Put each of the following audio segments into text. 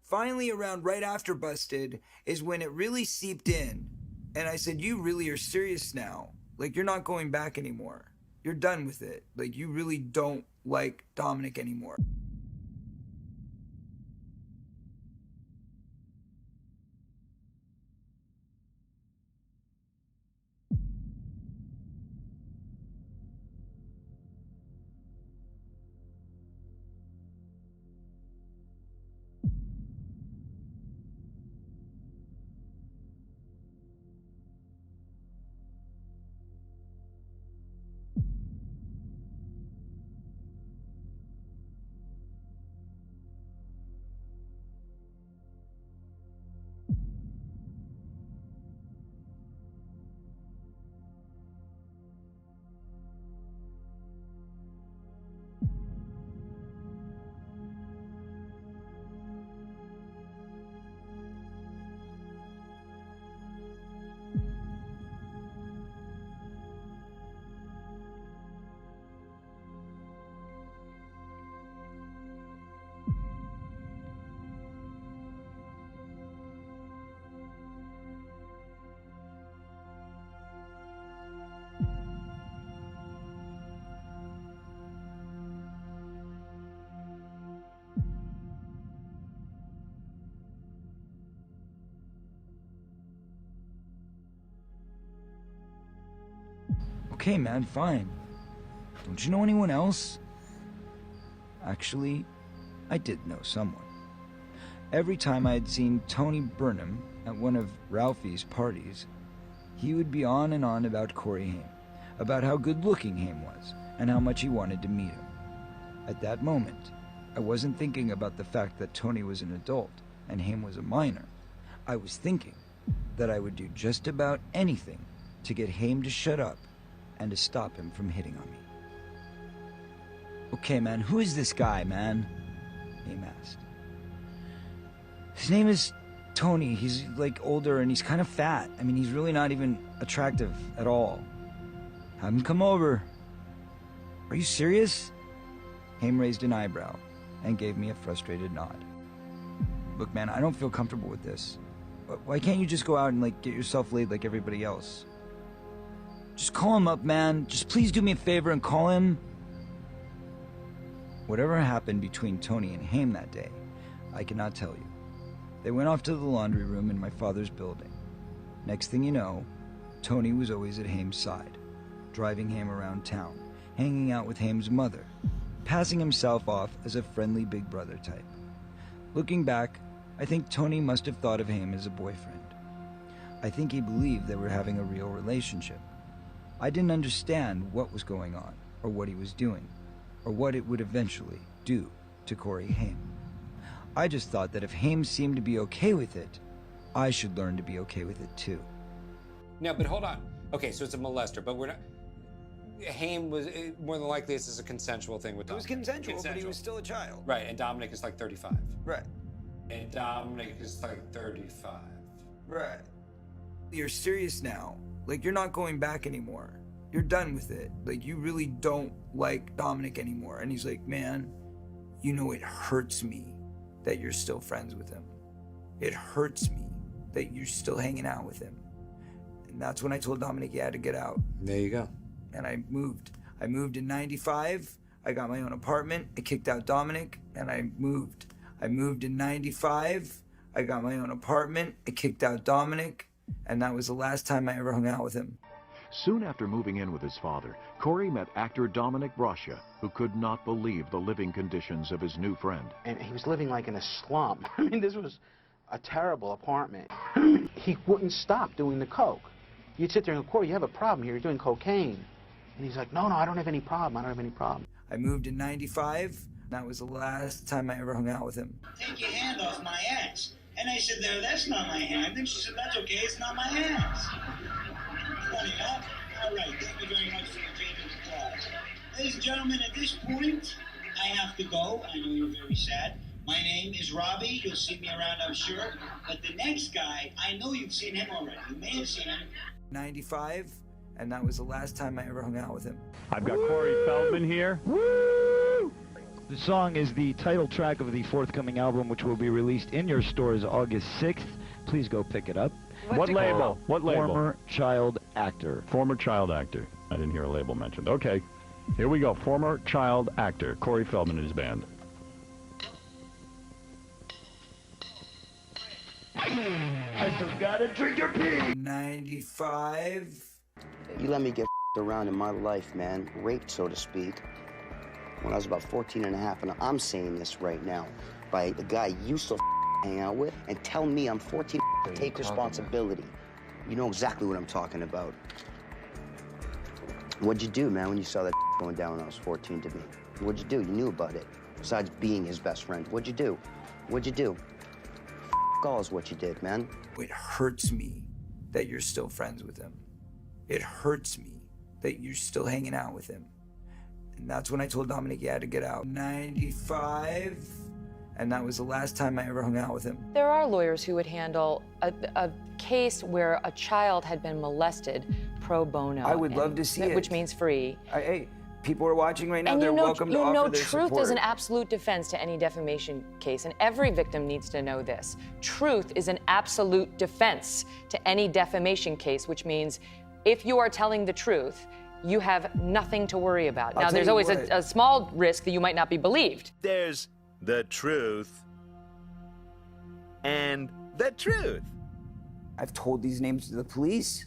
Finally, around right after Busted is when it really seeped in. And I said, you really are serious now. Like, you're not going back anymore. You're done with it. Like, you really don't like Dominic anymore. Okay, man, fine. Don't you know anyone else? Actually, I did know someone. Every time I had seen Tony Burnham at one of Ralphie's parties, he would be on and on about Corey Haim, about how good-looking Haim was, and how much he wanted to meet him. At that moment, I wasn't thinking about the fact that Tony was an adult and Haim was a minor. I was thinking that I would do just about anything to get Haim to shut up and to stop him from hitting on me. Okay, man, who is this guy, man? Haim asked. His name is Tony. He's, like, older and he's kind of fat. I mean, he's really not even attractive at all. Have him come over. Are you serious? Haim raised an eyebrow and gave me a frustrated nod. Look, man, I don't feel comfortable with this. Why can't you just go out and, like, get yourself laid like everybody else? Just call him up, man. Just please do me a favor and call him. Whatever happened between Tony and Haim that day, I cannot tell you. They went off to the laundry room in my father's building. Next thing you know, Tony was always at Haim's side, driving Haim around town, hanging out with Haim's mother, passing himself off as a friendly big brother type. Looking back, I think Tony must have thought of Haim as a boyfriend. I think he believed they were having a real relationship. I didn't understand what was going on, or what he was doing, or what it would eventually do to Corey Haim. I just thought that if Haim seemed to be okay with it, I should learn to be okay with it too. No, but hold on. Okay, so it's a molester, but we're not... Haim was, more than likely, this is a consensual thing with Dominic. It was consensual, but he was still a child. Right, and Dominic is like 35. Right. And Dominic is like 35. Right. You're serious now. Like, you're not going back anymore. You're done with it. Like, you really don't like Dominic anymore. And he's like, man, you know, it hurts me that you're still friends with him. It hurts me that you're still hanging out with him. And that's when I told Dominic he had to get out. There you go. And I moved. I moved in 95. I got my own apartment. I kicked out Dominic, and I moved. I moved in 95. I got my own apartment. I kicked out Dominic, and that was the last time I ever hung out with him. Soon after moving in with his father, Corey met actor Dominic Brascia, who could not believe the living conditions of his new friend. And he was living like in a slum. I mean, this was a terrible apartment. He wouldn't stop doing the coke. You'd sit there and go, Corey, you have a problem here. You're doing cocaine. And he's like, no, I don't have any problem. I don't have any problem. I moved in 95. That was the last time I ever hung out with him. Take your hand off my ass. And I said, no, that's not my hand. And she said, that's okay, it's not my ass. Funny, huh? All right, thank you very much for the change of class. Ladies and gentlemen, at this point, I have to go. I know you're very sad. My name is Robbie. You'll see me around, I'm sure. But the next guy, I know you've seen him already. You may have seen him. 95, and that was the last time I ever hung out with him. I've got Corey Feldman here. Woo! The song is the title track of the forthcoming album, which will be released in your stores August 6th. Please go pick it up. What label? What label? Former child actor. Former child actor. I didn't hear a label mentioned. Okay, here we go. Former child actor, Corey Feldman and his band. I forgot to drink your pee. 95. You let me get around in my life, man. Raped, so to speak. When I was about 14 and a half, and I'm saying this right now, by the guy you used to hang out with, and tell me I'm 14, take responsibility. You know exactly what I'm talking about. What'd you do, man, when you saw that going down when I was 14 to me? What'd you do? You knew about it. Besides being his best friend, what'd you do? What'd you do? All is what you did, man. It hurts me that you're still friends with him. It hurts me that you're still hanging out with him. And that's when I told Dominic he had to get out. 95. And that was the last time I ever hung out with him. There are lawyers who would handle a case where a child had been molested pro bono. I would love to see it. Which means free. Hey, people are watching right now. And they're welcome to offer their support. Truth is an absolute defense to any defamation case, and every victim needs to know this. Truth is an absolute defense to any defamation case, which means if you are telling the truth, you have nothing to worry about. Now, there's always a small risk that you might not be believed. There's the truth and the truth. I've told these names to the police.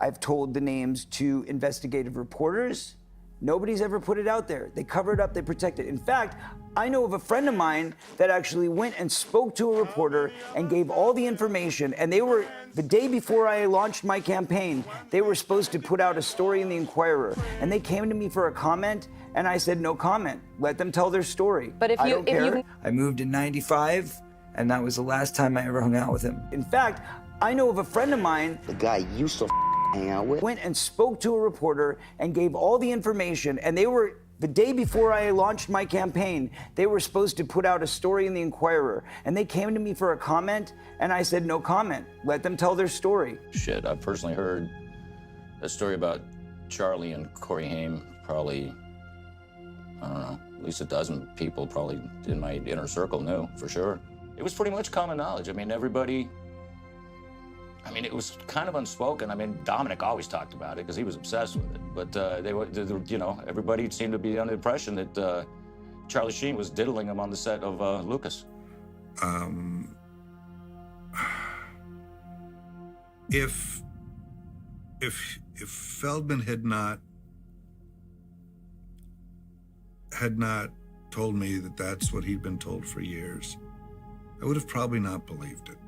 I've told the names to investigative reporters. Nobody's ever put it out there. They cover it up, they protect it. In fact, I know of a friend of mine that actually went and spoke to a reporter and gave all the information, and they were, the day before I launched my campaign, they were supposed to put out a story in the Inquirer, and they came to me for a comment, and I said, no comment. Let them tell their story. But if I don't care. I moved in 95, and that was the last time I ever hung out with him. In fact, I know of a friend of mine, the guy you used to hang out with, went and spoke to a reporter and gave all the information, and they were, the day before I launched my campaign, they were supposed to put out a story in the Inquirer, and they came to me for a comment, and I said, no comment. Let them tell their story. Shit, I've personally heard a story about Charlie and Corey Haim, probably, I don't know, at least a dozen people probably in my inner circle knew, for sure. It was pretty much common knowledge. I mean, everybody, it was kind of unspoken. I mean, Dominic always talked about it because he was obsessed with it. But everybody seemed to be under the impression that Charlie Sheen was diddling him on the set of Lucas. If Feldman had not told me that that's what he'd been told for years, I would have probably not believed it.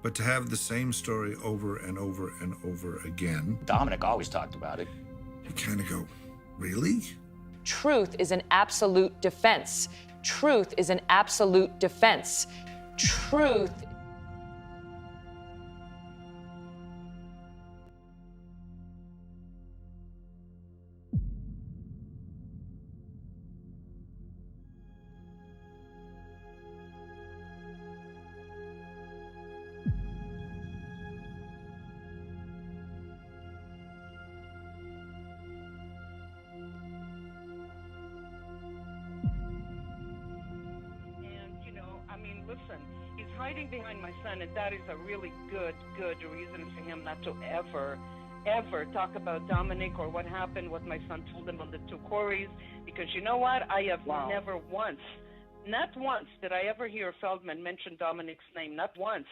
But to have the same story over and over and over again... Dominic always talked about it. You kind of go, really? Truth is an absolute defense. Truth is an absolute defense. Truth... Listen, he's hiding behind my son, and that is a really good reason for him not to ever talk about Dominic or what happened, what my son told him on the two Coreys, because you know what? I have never once, not once did I ever hear Feldman mention Dominic's name, not once.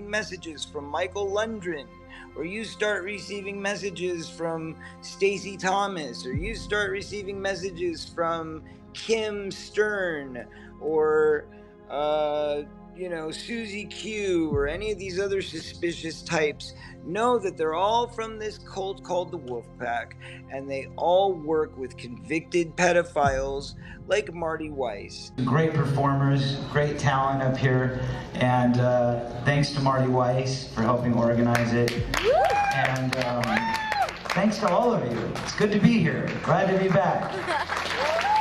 Messages from Michael Lundgren, or you start receiving messages from Stacey Thomas, or you start receiving messages from Kim Stern, or Susie Q, or any of these other suspicious types, know that they're all from this cult called the Wolfpack, and they all work with convicted pedophiles like Marty Weiss. Great performers, great talent up here, and thanks to Marty Weiss for helping organize it. And thanks to all of you. It's good to be here. Glad to be back.